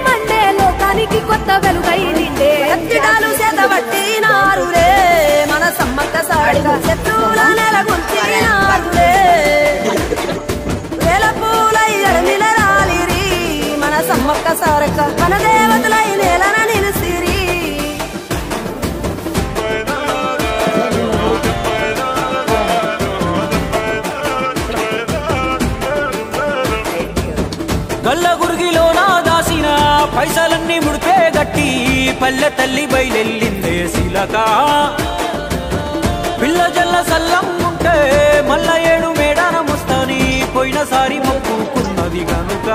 Monday లోకానికి కొత్త వెలుగై నిండే ఎత్తిడాలు చేతబట్టినారులే మన సమ్మక్క సారక్క శత్రువుల నెలగొల్చినారులే వేల పూలై ఎడమిలరాలిరి మన సమ్మక్క సారక్క మన దేవతలై నేలన నిలిసిరి గల్ల గురిగిలోనా దాసిన పైసలన్నీ ముడిపే గట్టి పల్లె తల్లి బయలెల్లిందే శిలక పిల్ల జల్ల సల్లంగుంటే మల్ల 7 మేడాన ముస్తాని పోయినసారి మొక్కుకున్నది గనుక